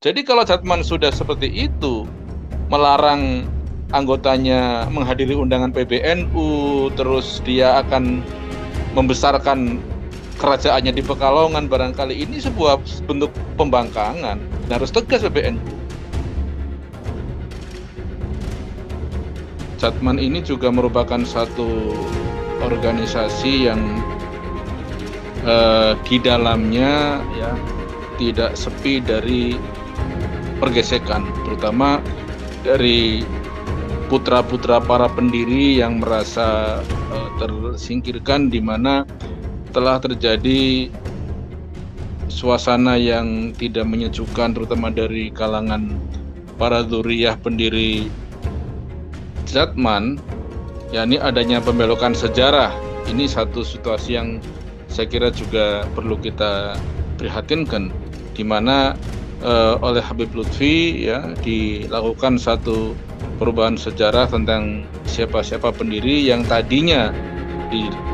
Jadi kalau Jatman sudah seperti itu, melarang anggotanya menghadiri undangan PBNU, terus dia akan membesarkan kerajaannya di Pekalongan, barangkali ini sebuah bentuk pembangkangan. Harus tegas PBNU. Jatman ini juga merupakan satu organisasi yang di dalamnya ya tidak sepi dari pergesekan, terutama dari putra-putra para pendiri yang merasa tersingkirkan, di mana telah terjadi suasana yang tidak menyejukkan, terutama dari kalangan para dzurriyyah pendiri Jatman, yakni adanya pembelokan sejarah. Ini satu situasi yang saya kira juga perlu kita prihatinkan, di mana oleh Habib Lutfi ya dilakukan satu perubahan sejarah tentang siapa-siapa pendiri yang tadinya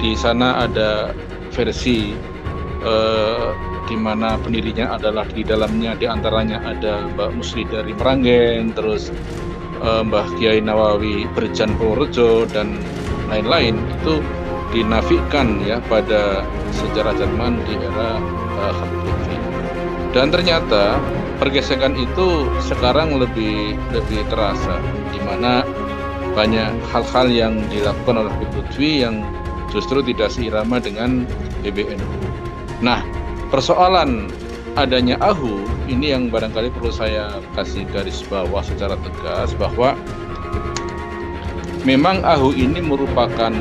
di sana ada versi di mana pendirinya adalah di dalamnya diantaranya ada Mbak Musli dari Meranggen, terus Mbah Kiai Nawawi Berjan Purworejo dan lain-lain, itu dinafikan ya pada sejarah Jatman di era Habib Lutfi. Dan ternyata pergesekan itu sekarang lebih terasa, di mana banyak hal-hal yang dilakukan oleh Habib Lutfi yang justru tidak seirama dengan PBNU. Nah, persoalan adanya AHU ini yang barangkali perlu saya kasih garis bawah secara tegas, bahwa memang AHU ini merupakan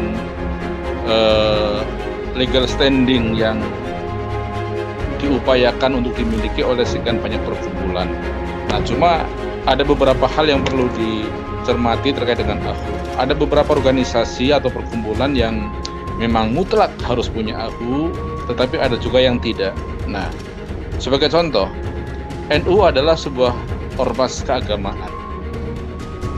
legal standing yang diupayakan untuk dimiliki oleh sekian banyak perkumpulan. Nah, cuma ada beberapa hal yang perlu dicermati terkait dengan AHU. Ada beberapa organisasi atau perkumpulan yang memang mutlak harus punya AHU, tetapi ada juga yang tidak. Nah, sebagai contoh, NU adalah sebuah ormas keagamaan.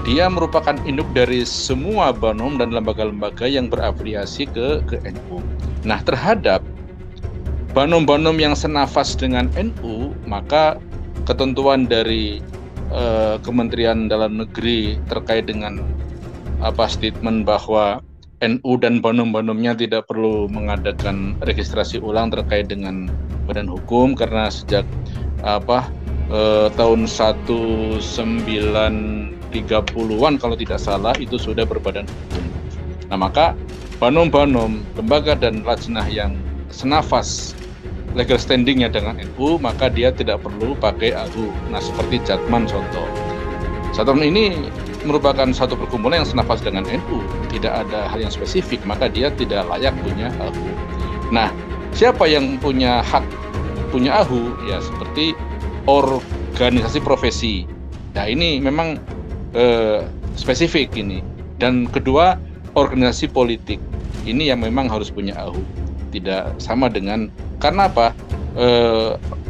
Dia merupakan induk dari semua banom dan lembaga-lembaga yang berafiliasi ke NU. Nah, terhadap banom-banom yang senafas dengan NU, maka ketentuan dari Kementerian Dalam Negeri terkait dengan statement bahwa NU dan banom-banomnya tidak perlu mengadakan registrasi ulang terkait dengan badan hukum, karena sejak tahun 1930-an kalau tidak salah itu sudah berbadan hukum. Nah, maka banom-banom, lembaga dan lajnah yang senafas legal standingnya dengan NU, maka dia tidak perlu pakai AHU. Nah, seperti Jatman contoh. Jatman ini merupakan satu perkumpulan yang senafas dengan NU, tidak ada hal yang spesifik, maka dia tidak layak punya AHU. Nah, siapa yang punya hak punya AHU? Ya, seperti organisasi profesi. Nah, ini memang spesifik ini. Dan kedua, organisasi politik. Ini yang memang harus punya AHU. Tidak sama dengan, karena apa?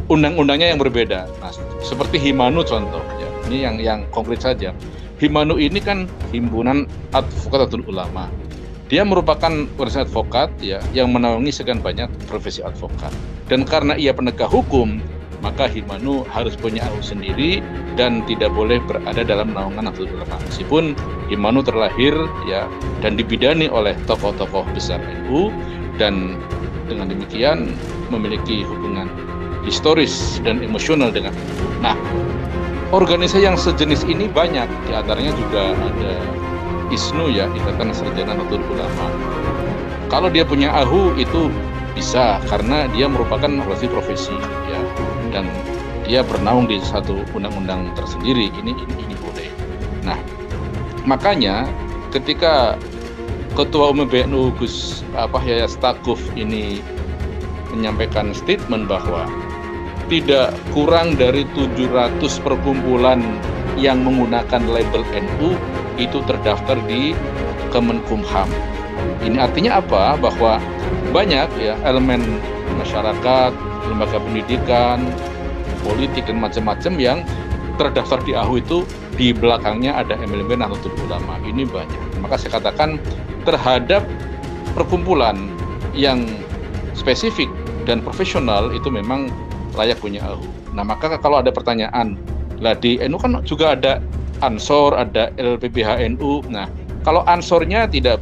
Undang-undangnya yang berbeda. Nah, seperti Himanu contoh, ya. Ini yang konkret saja. Himanu ini kan himpunan advokatul ulama. Dia merupakan organisasi advokat ya yang menaungi sekian banyak profesi advokat. Dan karena ia penegak hukum, maka Himanu harus punya AHU sendiri dan tidak boleh berada dalam naungan Nahdlatul Ulama. Meskipun Himanu terlahir ya dan dibidani oleh tokoh-tokoh besar NU, dan dengan demikian memiliki hubungan historis dan emosional dengan NU. Nah, organisasi yang sejenis ini banyak, di antaranya juga ada ISNU ya, Ikatan Sarjana Nahdlatul Ulama. Kalau dia punya AHU itu bisa, karena dia merupakan organisasi profesi ya, dan dia bernaung di satu undang-undang tersendiri. Ini boleh. Nah, makanya ketika Ketua Umum PBNU Gus Yahya Stakuf ini menyampaikan statement bahwa tidak kurang dari 700 perkumpulan yang menggunakan label NU itu terdaftar di Kemenkumham. Ini artinya apa? Bahwa banyak ya elemen masyarakat, lembaga pendidikan, politik dan macam-macam yang terdaftar di AHU itu di belakangnya ada elemen Nahdlatul Ulama. Ini banyak. Maka saya katakan terhadap perkumpulan yang spesifik dan profesional itu memang layak punya AHU. Nah, maka kalau ada pertanyaan, lah di NU kan juga ada Ansor, ada LPBH-NU. Nah, kalau Ansornya tidak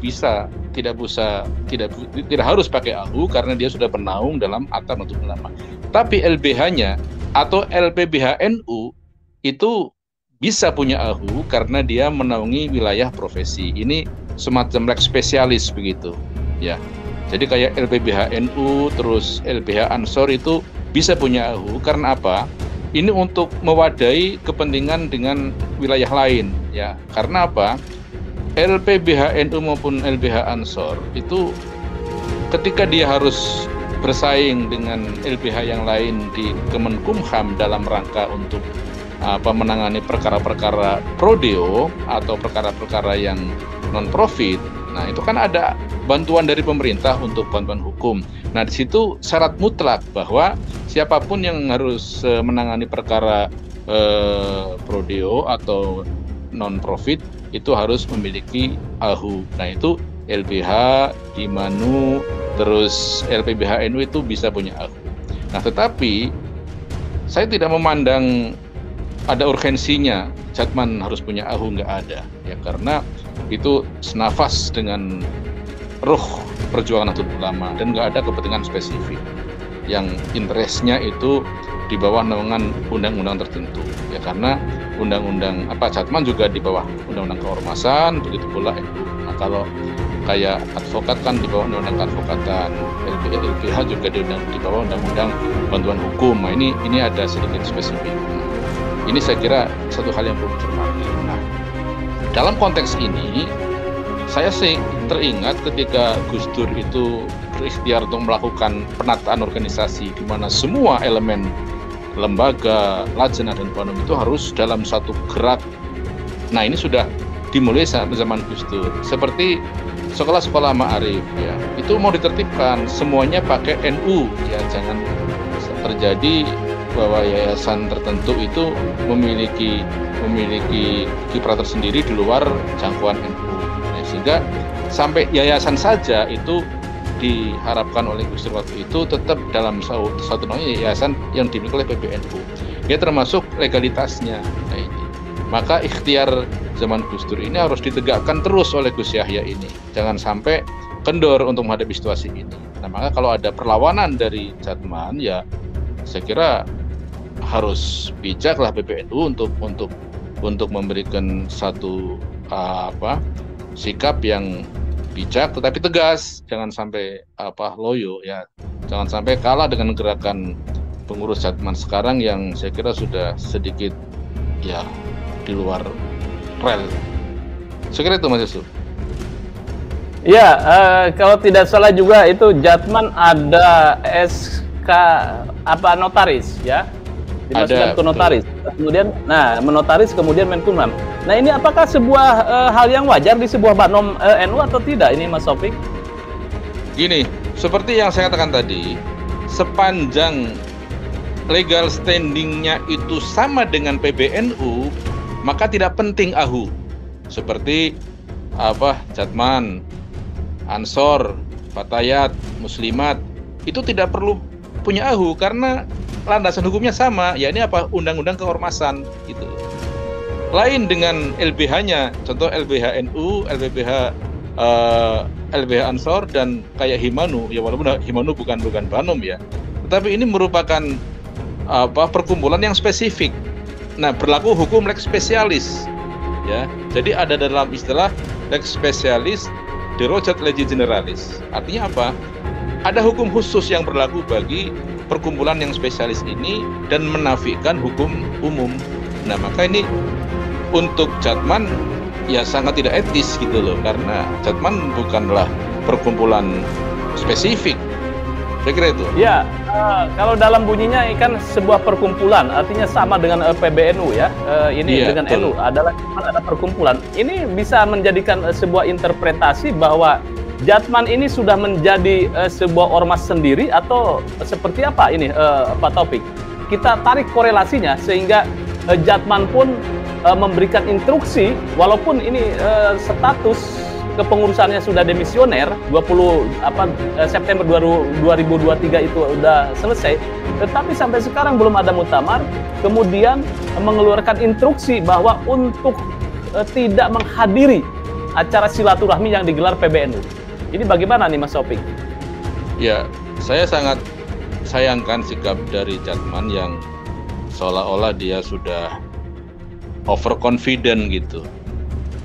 harus pakai AHU karena dia sudah bernaung dalam Akta Nahdlatul Ulama. Tapi LBH-nya atau LPBH-NU itu bisa punya AHU karena dia menaungi wilayah profesi. Ini semacam leg spesialis begitu, ya. Jadi kayak LPBH-NU terus LBH Ansor itu bisa punya AHU karena apa? Ini untuk mewadahi kepentingan dengan wilayah lain, ya. Karena apa? LPBH-NU maupun LBH Ansor itu ketika dia harus bersaing dengan LBH yang lain di Kemenkumham dalam rangka untuk menangani perkara-perkara prodeo atau perkara-perkara yang non-profit. Nah, itu kan ada bantuan dari pemerintah untuk bantuan hukum. Nah, di situ syarat mutlak bahwa siapapun yang harus menangani perkara prodeo atau non-profit itu harus memiliki AHU. Nah, itu LBH, Himanu, terus LPBH-NU itu bisa punya AHU. Nah, tetapi saya tidak memandang ada urgensinya Jatman harus punya AHU, nggak ada, ya, karena itu senafas dengan ruh perjuangan Nahdlatul Ulama dan nggak ada kepentingan spesifik yang interestnya itu di bawah naungan undang-undang tertentu, ya, karena undang-undang Jatman juga di bawah undang-undang keormasan, begitu pula NU. Nah, kalau kayak advokat kan di bawah undang-undang keadvokatan, LBH juga di bawah undang-undang bantuan hukum. Nah, ini ada sedikit spesifik. Ini saya kira satu hal yang perlu dicermati. Nah, dalam konteks ini, saya sih teringat ketika Gus Dur itu berikhtiar untuk melakukan penataan organisasi di mana semua elemen lembaga, lajnah, dan banom itu harus dalam satu gerak. Nah, ini sudah dimulai zaman Gus Dur. Seperti sekolah-sekolah ma'arif, ya, itu mau ditertibkan semuanya pakai NU, ya, jangan terjadi bahwa yayasan tertentu itu memiliki kiprah tersendiri di luar jangkauan NU. Nah, sehingga sampai yayasan saja itu diharapkan oleh Gus Dur waktu itu tetap dalam satu yayasan yang dimiliki oleh PBNU. Ya, termasuk legalitasnya. Nah, ini. Maka ikhtiar zaman Gus Dur ini harus ditegakkan terus oleh Gus Yahya ini. Jangan sampai kendor untuk menghadapi situasi ini. Nah, maka kalau ada perlawanan dari Jatman, ya saya kira harus bijaklah PBNU untuk memberikan satu sikap yang bijak tetapi tegas, jangan sampai loyo, ya, jangan sampai kalah dengan gerakan pengurus Jatman sekarang yang saya kira sudah sedikit, ya, di luar rel. Saya kira itu, Mas Yusuf. Ya, kalau tidak salah juga itu Jatman ada SK notaris, ya, dimasukkan ke notaris. Kemudian, menotaris kemudian Menkumham. Nah, ini apakah sebuah hal yang wajar di sebuah banom NU atau tidak ini, Mas Sofik? Gini, seperti yang saya katakan tadi, sepanjang legal standingnya itu sama dengan PBNU, maka tidak penting AHU. Seperti Jatman, Ansor, Fatayat, Muslimat, itu tidak perlu punya AHU karena landasan hukumnya sama, ya, ini undang-undang keormasan gitu. Lain dengan LBH-nya, contoh LBH-NU, LBH Ansor, dan kayak Himanu, ya, walaupun Himanu bukan banom, ya, tetapi ini merupakan perkumpulan yang spesifik. Nah, berlaku hukum lex spesialis, ya. Jadi ada dalam istilah lex spesialis derojat legis generalis. Artinya apa? Ada hukum khusus yang berlaku bagi perkumpulan yang spesialis ini dan menafikan hukum umum. Nah, maka ini untuk Jatman ya sangat tidak etis gitu loh, karena Jatman bukanlah perkumpulan spesifik. Saya kira itu. Ya, kalau dalam bunyinya ini kan sebuah perkumpulan, artinya sama dengan PBNU, ya. Ini dengan betul. NU adalah ada perkumpulan. Ini bisa menjadikan sebuah interpretasi bahwa Jatman ini sudah menjadi sebuah ormas sendiri atau seperti apa ini, Pak Taufik? Kita tarik korelasinya sehingga Jatman pun memberikan instruksi, walaupun ini status kepengurusannya sudah demisioner, 20 September 2023 itu udah selesai, tetapi sampai sekarang belum ada muktamar, kemudian mengeluarkan instruksi bahwa untuk tidak menghadiri acara silaturahmi yang digelar PBNU. Ini bagaimana nih Mas Taufik? Ya, saya sangat sayangkan sikap dari Jatman yang seolah-olah dia sudah overconfident gitu.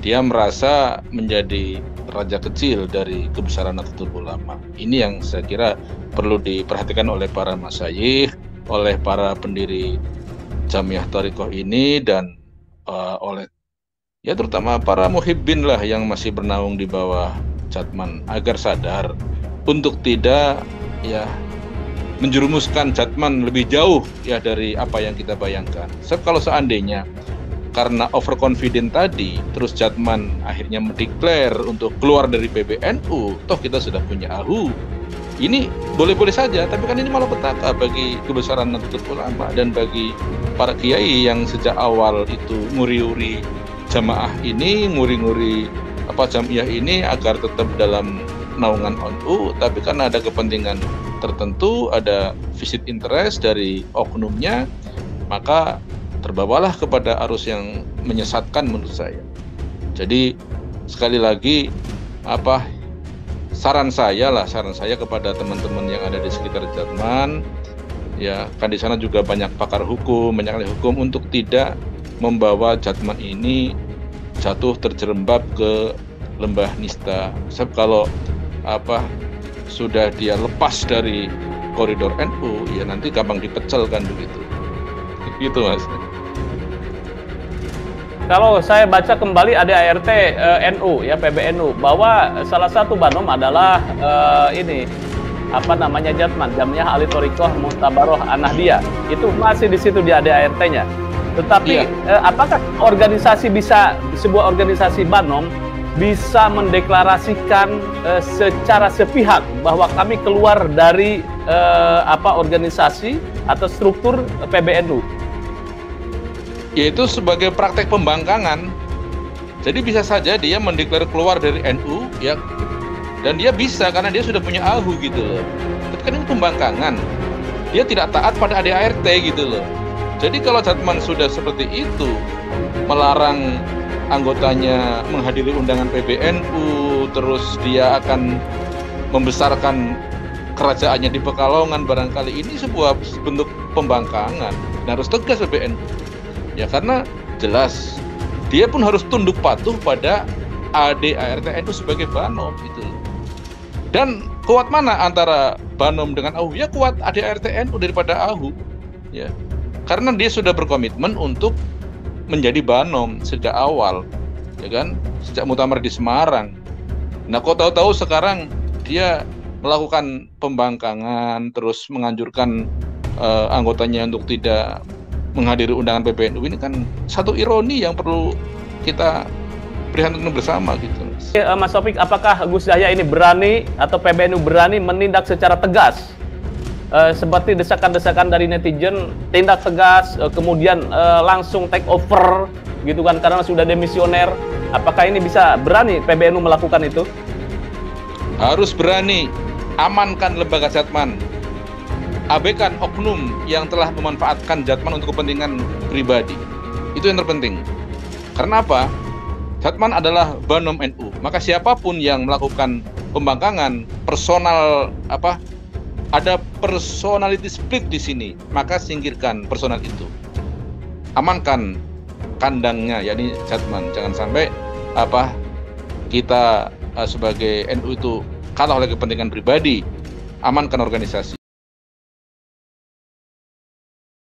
Dia merasa menjadi raja kecil dari kebesaran Nahdlatul Ulama. Ini yang saya kira perlu diperhatikan oleh para masyayikh, oleh para pendiri Jamiah Thariqah ini, dan oleh ya terutama para muhibbin lah yang masih bernaung di bawah Jatman, agar sadar untuk tidak ya menjerumuskan Jatman lebih jauh ya dari apa yang kita bayangkan. Sebab kalau seandainya karena overconfident tadi, terus Jatman akhirnya mendeklar untuk keluar dari PBNU, toh kita sudah punya AHU. Ini boleh-boleh saja, tapi kan ini malah petaka bagi kebesaran Nahdlatul Ulama dan bagi para kiai yang sejak awal itu nguri-nguri jamaah ini, nguri-nguri jamiah ini agar tetap dalam naungan NU, tapi karena ada kepentingan tertentu, ada visit interest dari oknumnya, maka terbawalah kepada arus yang menyesatkan menurut saya. Jadi sekali lagi saran saya kepada teman-teman yang ada di sekitar Jatman, ya kan di sana juga banyak pakar hukum, banyak ahli hukum, untuk tidak membawa Jatman ini jatuh terjerembab ke lembah nista. Sebab kalau sudah dia lepas dari koridor NU, ya nanti gampang dipecel kan begitu. Gitu Mas. Kalau saya baca kembali ADART NU ya PBNU, bahwa salah satu banom adalah Jatman, Jamiah Ahli Thariqah Mu'tabaroh An-Nahdiyah. Itu masih di situ di ADART-nya. Tetapi apakah sebuah organisasi banom bisa mendeklarasikan secara sepihak bahwa kami keluar dari organisasi atau struktur PBNU? Yaitu sebagai praktek pembangkangan. Jadi bisa saja dia mendeklar keluar dari NU ya, dan dia bisa karena dia sudah punya AHU gitu loh. Tapi kan ini pembangkangan. Dia tidak taat pada ADART gitu loh. Jadi kalau Jatman sudah seperti itu, melarang anggotanya menghadiri undangan PBNU, terus dia akan membesarkan kerajaannya di Pekalongan, barangkali ini sebuah bentuk pembangkangan. Dan harus tegas PBNU. Ya karena jelas dia pun harus tunduk patuh pada ADART NU sebagai banom gitu. Dan kuat mana antara banom dengan AHU? Ya kuat ADART NU daripada AHU. Ya. Karena dia sudah berkomitmen untuk menjadi banom sejak awal, ya kan? Sejak muktamar di Semarang. Nah, kok tahu-tahu sekarang dia melakukan pembangkangan, terus menganjurkan anggotanya untuk tidak menghadiri undangan PBNU, ini kan satu ironi yang perlu kita prihatin bersama gitu. Mas Taufik, apakah Gus Yahya ini berani atau PBNU berani menindak secara tegas seperti desakan-desakan dari netizen, tindak tegas, kemudian langsung take over gitu kan karena sudah demisioner? Apakah ini bisa berani PBNU melakukan itu? Harus berani. Amankan lembaga Jatman. Abaikan oknum yang telah memanfaatkan Jatman untuk kepentingan pribadi. Itu yang terpenting. Karena apa? Jatman adalah banom NU. Maka siapapun yang melakukan pembangkangan, ada personality split di sini, maka singkirkan personal itu. Amankan kandangnya, yakni Jatman. Jangan sampai kita sebagai NU itu kalah oleh kepentingan pribadi. Amankan organisasi.